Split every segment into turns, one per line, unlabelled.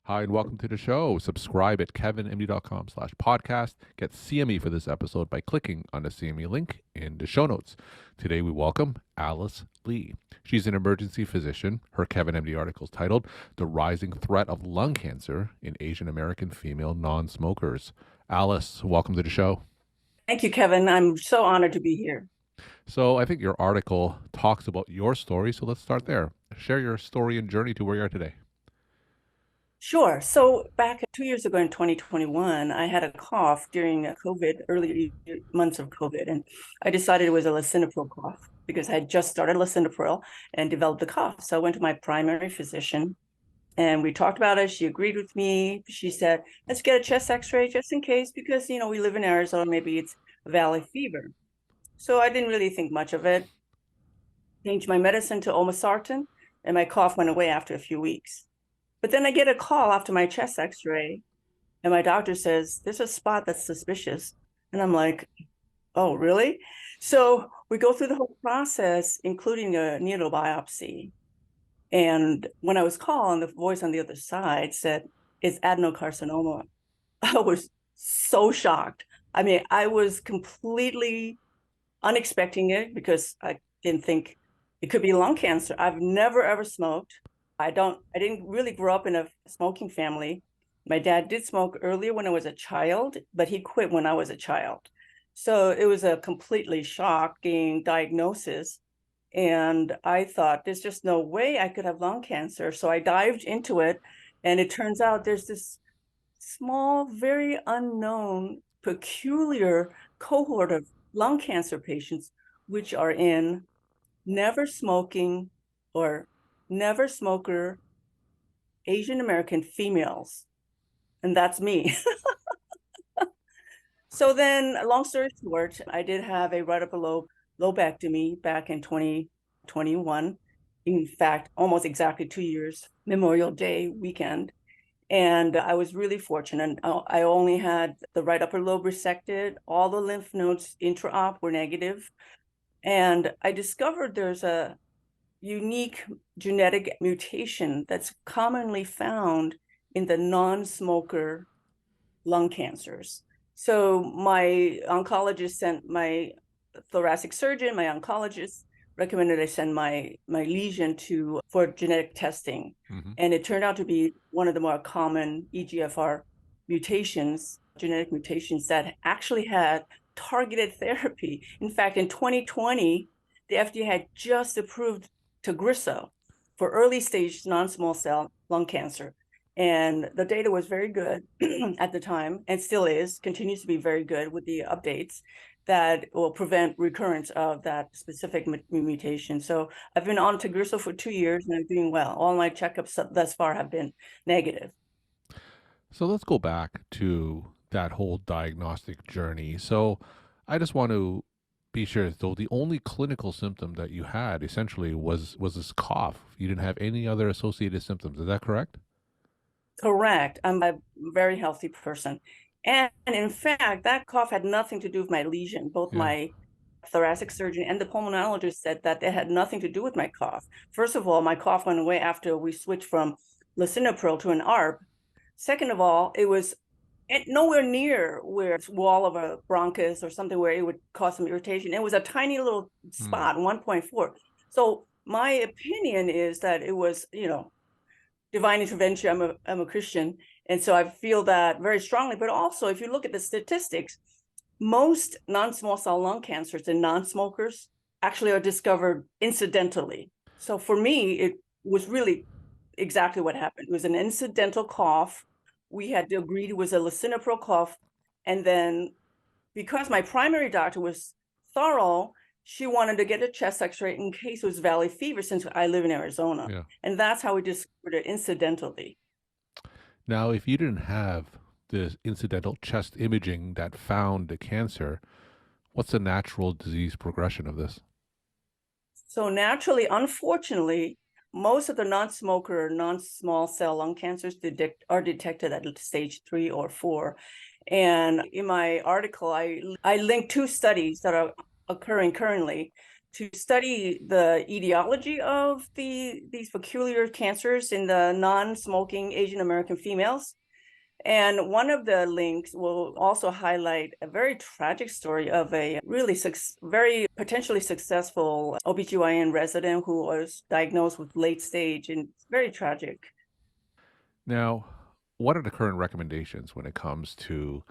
Hi, and welcome to the show. Subscribe at kevinmd.com/podcast. Get CME for this episode by clicking on the CME link in the show notes. Today, we welcome Alice Lee. She's an emergency physician. Her KevinMD article is titled The Rising Threat of Lung Cancer in Asian American Female Non-Smokers. Alice, welcome to the show.
Thank you, Kevin. I'm so honored to be here.
So I think your article talks about your story, so let's start there. Share your story and journey to where you are today.
Sure. So back 2 years ago in 2021, I had a cough during COVID, early months of COVID, and I decided it was a lisinopril cough because I had just started lisinopril and developed the cough. So I went to my primary physician and we talked about it. She agreed with me. She said, let's get a chest x-ray just in case, because, we live in Arizona, maybe it's valley fever. So I didn't really think much of it. Changed my medicine to olmesartan, and my cough went away after a few weeks. But then I get a call after my chest x-ray, and my doctor says, there's a spot that's suspicious. And I'm like, oh, really? So we go through the whole process, including a needle biopsy. And when I was called, the voice on the other side said, it's adenocarcinoma. I was so shocked. I mean, I was completely unexpecting it because I didn't think it could be lung cancer. I've never ever smoked. I didn't really grow up in a smoking family. My dad did smoke earlier when I was a child, but he quit when I was a child. So it was a completely shocking diagnosis. And I thought, there's just no way I could have lung cancer. So I dived into it. And it turns out there's this small, very unknown, peculiar cohort of lung cancer patients, which are in never smoking or never smoker Asian American females. And that's me. So then, long story short, I did have a right upper lobe lobectomy back in 2021. In fact, almost exactly 2 years, Memorial Day weekend. And I was really fortunate. I only had the right upper lobe resected. All the lymph nodes intra-op were negative. And I discovered there's a unique genetic mutation that's commonly found in the non-smoker lung cancers. So my oncologist sent my thoracic surgeon, my oncologist recommended I send my lesion for genetic testing.
Mm-hmm.
And it turned out to be one of the more common EGFR mutations, genetic mutations that actually had targeted therapy. In fact, in 2020, the FDA had just approved Tagrisso for early stage non-small cell lung cancer. And the data was very good at the time, and still is, continues to be very good with the updates that will prevent recurrence of that specific mutation. So I've been on Tagrisso for 2 years and I'm doing well. All my checkups thus far have been negative.
So let's go back to that whole diagnostic journey. So I just want to be sure, though, the only clinical symptom that you had essentially was this cough. You didn't have any other associated symptoms. Is that correct?
Correct. I'm a very healthy person. And in fact, that cough had nothing to do with my lesion. Both
Yeah.
my thoracic surgeon and the pulmonologist said that it had nothing to do with my cough. First of all, my cough went away after we switched from lisinopril to an ARB. Second of all, it was nowhere near where it's wall of a bronchus or something where it would cause some irritation. It was a tiny little spot, 1.4. So my opinion is that it was, divine intervention. I'm a Christian, and so I feel that very strongly. But also, if you look at the statistics, most non-small cell lung cancers in non-smokers actually are discovered incidentally. So for me, it was really exactly what happened. It was an incidental cough. We had to agree it was a lisinopril cough, and then because my primary doctor was thorough, she wanted to get a chest x-ray in case it was valley fever, since I live in Arizona.
Yeah.
And that's how we discovered it incidentally.
Now, if you didn't have the incidental chest imaging that found the cancer, what's the natural disease progression of this?
So naturally, unfortunately, most of the non-smoker, non-small cell lung cancers are detected at stage 3 or 4. And in my article, I linked 2 studies that are occurring currently to study the etiology of these peculiar cancers in the non-smoking Asian American females. And one of the links will also highlight a very tragic story of a really very potentially successful OBGYN resident who was diagnosed with late stage, and it's very tragic.
Now, what are the current recommendations when it comes to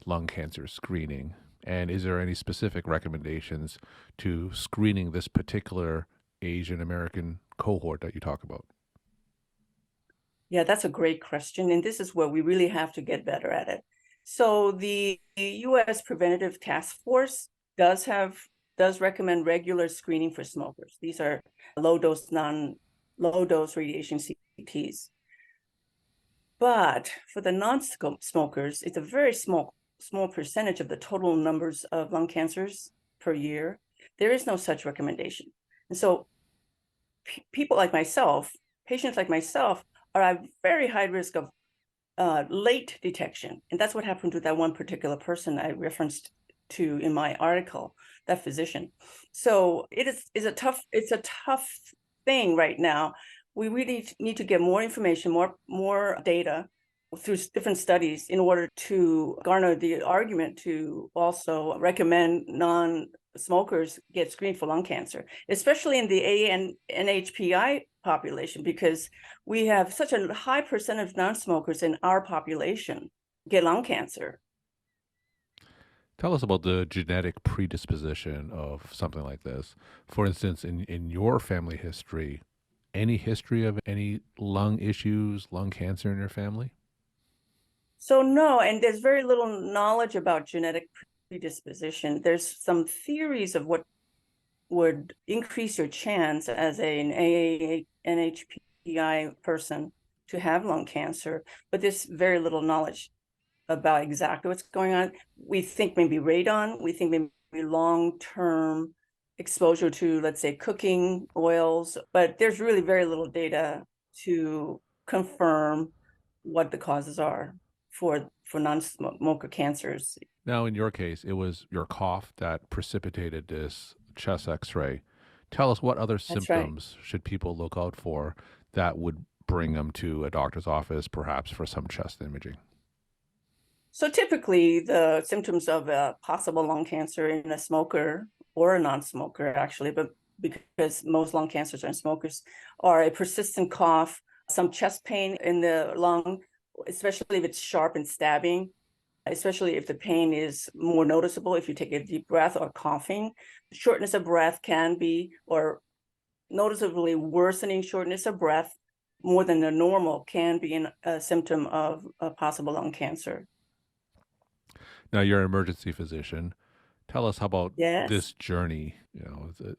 lung cancer screening? And is there any specific recommendations to screening this particular Asian American cohort that you talk about?
Yeah, that's a great question. And this is where we really have to get better at it. So the U.S. Preventative Task Force does recommend regular screening for smokers. These are low dose radiation CTs. But for the non-smokers, it's a very small percentage of the total numbers of lung cancers per year. There is no such recommendation. And so people like myself, patients like myself, are at very high risk of late detection. And that's what happened to that one particular person I referenced to in my article, that physician. So it's a tough thing right now. We really need to get more information, more data through different studies in order to garner the argument to also recommend non-smokers get screened for lung cancer, especially in the NHPI population, because we have such a high percentage of non-smokers in our population get lung cancer.
Tell us about the genetic predisposition of something like this. For instance, in your family history, any history of any lung issues, lung cancer in your family?
So no, and there's very little knowledge about genetic predisposition. There's some theories of what would increase your chance as an NHPI person to have lung cancer, but there's very little knowledge about exactly what's going on. We think maybe radon, we think maybe long-term exposure to, let's say, cooking oils, but there's really very little data to confirm what the causes are for non-smoker cancers.
Now, in your case, it was your cough that precipitated this chest x-ray. Tell us what other
That's right.
symptoms should people look out for that would bring them to a doctor's office, perhaps for some chest imaging?
So typically the symptoms of a possible lung cancer in a smoker or a non-smoker, actually, but because most lung cancers are in smokers, are a persistent cough, some chest pain in the lung, especially if it's sharp and stabbing, especially if the pain is more noticeable if you take a deep breath, or coughing. Shortness of breath can be, or noticeably worsening shortness of breath more than the normal can be a symptom of a possible lung cancer.
Now, you're an emergency physician. Tell us how about
Yes.
this journey,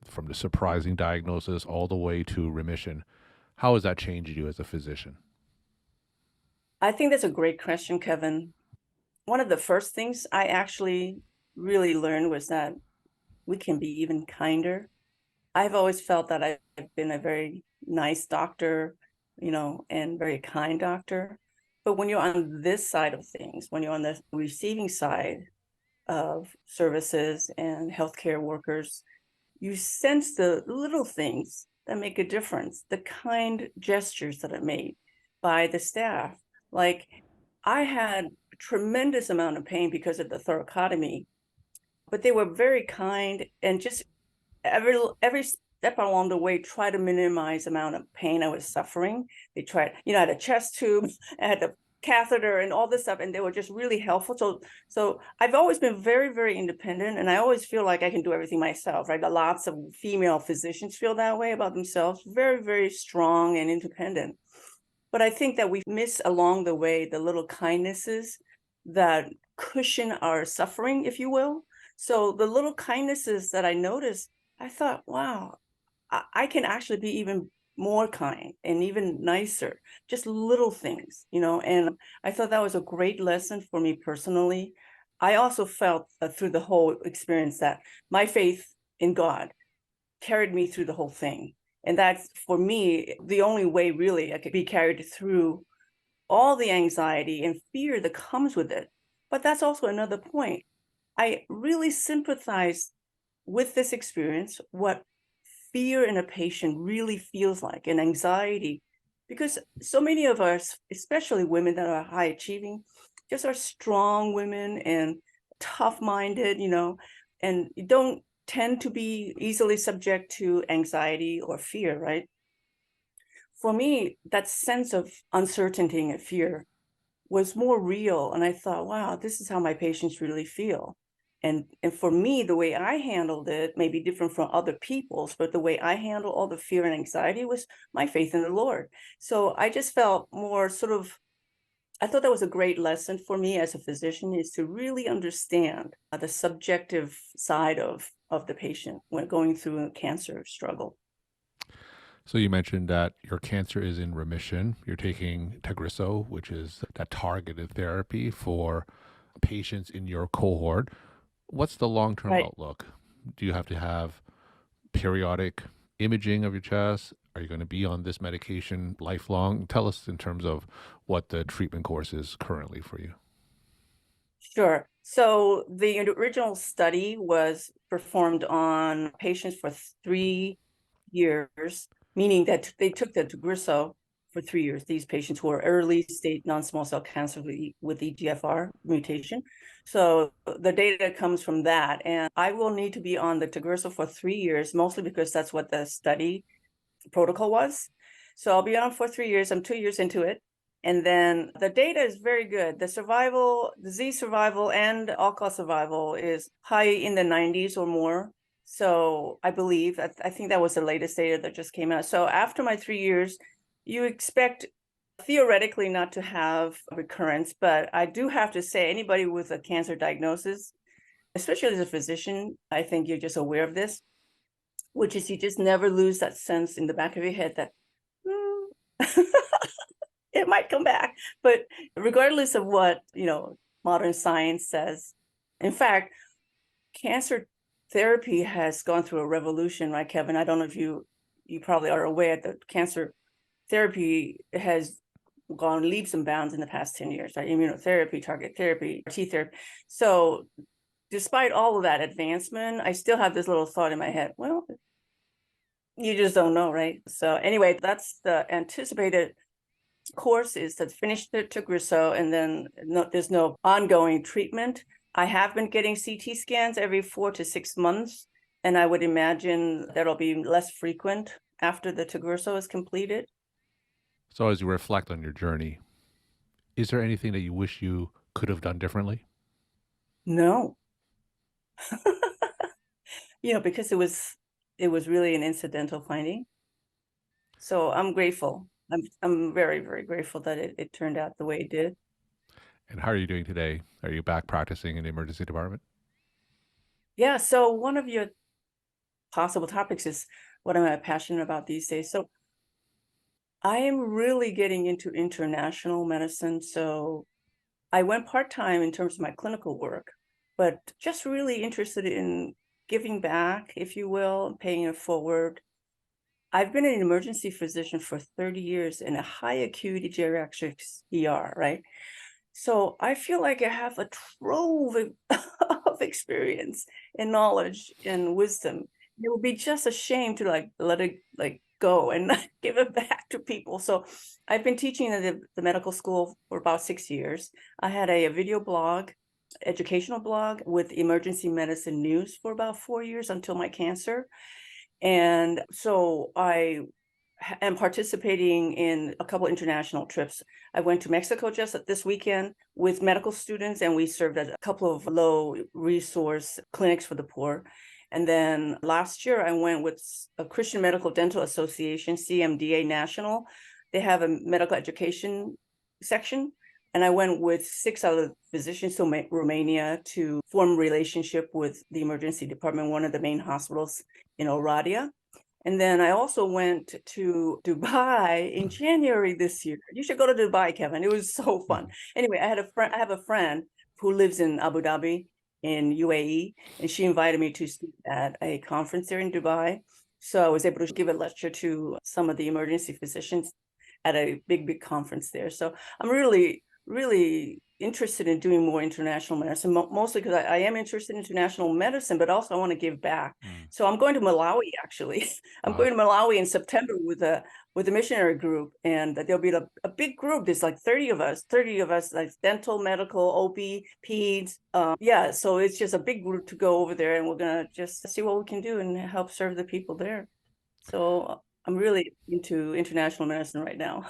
from the surprising diagnosis all the way to remission. How has that changed you as a physician?
I think that's a great question, Kevin. One of the first things I actually really learned was that we can be even kinder. I've always felt that I've been a very nice doctor, and very kind doctor. But when you're on this side of things, when you're on the receiving side of services and healthcare workers, you sense the little things that make a difference, the kind gestures that are made by the staff. Like, I had a tremendous amount of pain because of the thoracotomy, but they were very kind and just every step along the way try to minimize the amount of pain I was suffering. They tried, I had a chest tube, I had a catheter and all this stuff, and they were just really helpful. So I've always been very, very independent, and I always feel like I can do everything myself, right? Lots of female physicians feel that way about themselves, very, very strong and independent. But I think that we miss along the way the little kindnesses that cushion our suffering, if you will. So the little kindnesses that I noticed, I thought, wow, I can actually be even more kind and even nicer, just little things, and I thought that was a great lesson for me personally. I also felt through the whole experience that my faith in God carried me through the whole thing. And that's, for me, the only way really I could be carried through all the anxiety and fear that comes with it. But that's also another point. I really sympathize with this experience, what fear in a patient really feels like, and anxiety, because so many of us, especially women that are high achieving, just are strong women and tough-minded, and you don't tend to be easily subject to anxiety or fear, right? For me, that sense of uncertainty and fear was more real. And I thought, wow, this is how my patients really feel. And for me, the way I handled it may be different from other people's, but the way I handle all the fear and anxiety was my faith in the Lord. So I just felt more sort of, I thought that was a great lesson for me as a physician, is to really understand the subjective side of the patient when going through a cancer struggle.
So you mentioned that your cancer is in remission. You're taking Tagrisso, which is that targeted therapy for patients in your cohort. What's the long-term
Right.
outlook? Do you have to have periodic imaging of your chest? Are you going to be on this medication lifelong? Tell us in terms of what the treatment course is currently for you.
Sure. So the original study was performed on patients for 3 years, meaning that they took the Tagrisso for 3 years. These patients who are early stage non-small cell cancer with EGFR mutation. So the data comes from that, and I will need to be on the Tagrisso for 3 years, mostly because that's what the study protocol was. So I'll be on for 3 years. I'm 2 years into it. And then the data is very good. The survival, disease survival, and all-cause survival is high in the 90s or more. So I believe, I think that was the latest data that just came out. So after my 3 years, you expect theoretically not to have recurrence, but I do have to say, anybody with a cancer diagnosis, especially as a physician, I think you're just aware of this, which is you just never lose that sense in the back of your head that it might come back. But regardless of what, modern science says, in fact, cancer therapy has gone through a revolution, right, Kevin? I don't know if you probably are aware that cancer therapy has gone leaps and bounds in the past 10 years, right? Immunotherapy, target therapy, T therapy. So despite all of that advancement, I still have this little thought in my head, well, you just don't know, right? So anyway, that's the anticipated course, is to finish the Tagrisso, and then there's no ongoing treatment. I have been getting CT scans every 4 to 6 months, and I would imagine that'll be less frequent after the Tagrisso is completed.
So as you reflect on your journey, is there anything that you wish you could have done differently?
No, because it was really an incidental finding. So I'm grateful. I'm very, very grateful that it turned out the way it did.
And how are you doing today? Are you back practicing in the emergency department?
Yeah. So one of your possible topics is what am I passionate about these days. So I am really getting into international medicine. So I went part-time in terms of my clinical work, but just really interested in giving back, if you will, paying it forward. I've been an emergency physician for 30 years in a high acuity geriatrics ER, right? So I feel like I have a trove of experience and knowledge and wisdom. It would be just a shame to let it go and not give it back to people. So I've been teaching at the medical school for about 6 years. I had a video blog, educational blog with emergency medicine news for about 4 years until my cancer. And so I am participating in a couple international trips. I went to Mexico just this weekend with medical students, and we served at a couple of low resource clinics for the poor. And then last year, I went with a Christian Medical Dental Association, CMDA National. They have a medical education section. And I went with 6 other physicians to Romania to form a relationship with the emergency department, one of the main hospitals in Oradea. And then I also went to Dubai in January this year. You should go to Dubai, Kevin. It was so fun. Anyway, I have a friend who lives in Abu Dhabi in UAE, and she invited me to speak at a conference there in Dubai. So I was able to give a lecture to some of the emergency physicians at a big conference there. So I'm really, really interested in doing more international medicine, mostly because I am interested in international medicine, but also I want to give back. So I'm going to Malawi, actually. I'm
Wow.
going to Malawi in September with a missionary group, and there'll be a big group. There's like 30 of us, like dental, medical, OB, peds. Yeah, so it's just a big group to go over there, and we're gonna just see what we can do and help serve the people there. So I'm really into international medicine right now.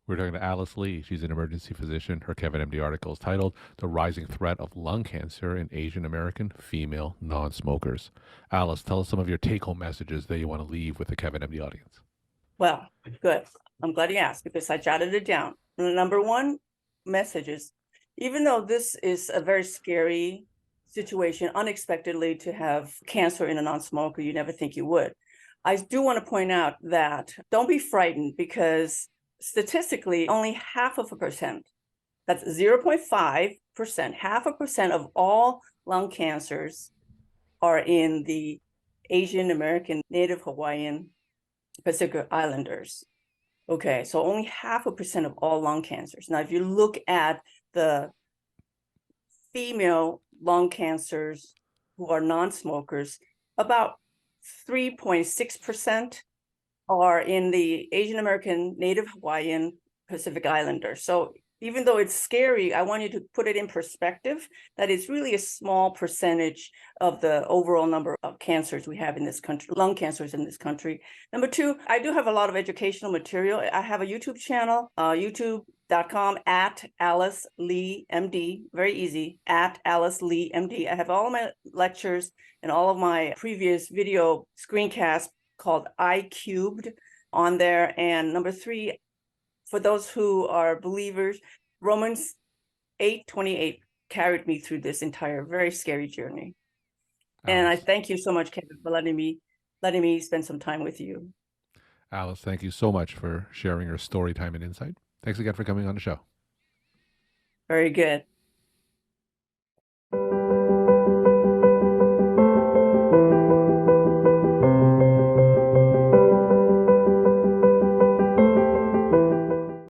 We're talking to Alice Lee. She's an emergency physician. Her KevinMD article is titled The Rising Threat of Lung Cancer in Asian American Female Non-Smokers. Alice, tell us some of your take-home messages that you want to leave with the KevinMD audience.
Well, good. I'm glad you asked because I jotted it down. The number one message is, even though this is a very scary situation, unexpectedly to have cancer in a non-smoker, you never think you would. I do want to point out that don't be frightened, because statistically, only 0.5%, that's 0.5%, 0.5% of all lung cancers are in the Asian American, Native Hawaiian, Pacific Islanders. Okay, so only 0.5% of all lung cancers. Now, if you look at the female lung cancers who are non-smokers, about 3.6% are in the Asian American, Native Hawaiian, Pacific Islanders. So even though it's scary, I want you to put it in perspective that it's really a small percentage of the overall number of cancers we have in this country, lung cancers in this country. Number two, I do have a lot of educational material. I have a YouTube channel, youtube.com @AliceLeeMD, very easy, @AliceLeeMD. I have all of my lectures and all of my previous video screencasts called iCubed on there. And number three, for those who are believers, Romans 8:28 carried me through this entire very scary journey. And I
Alice,
thank you so much, Kevin, for letting me spend some time with you.
Alice, thank you so much for sharing your story time and insight. Thanks again for coming on the show.
Very good.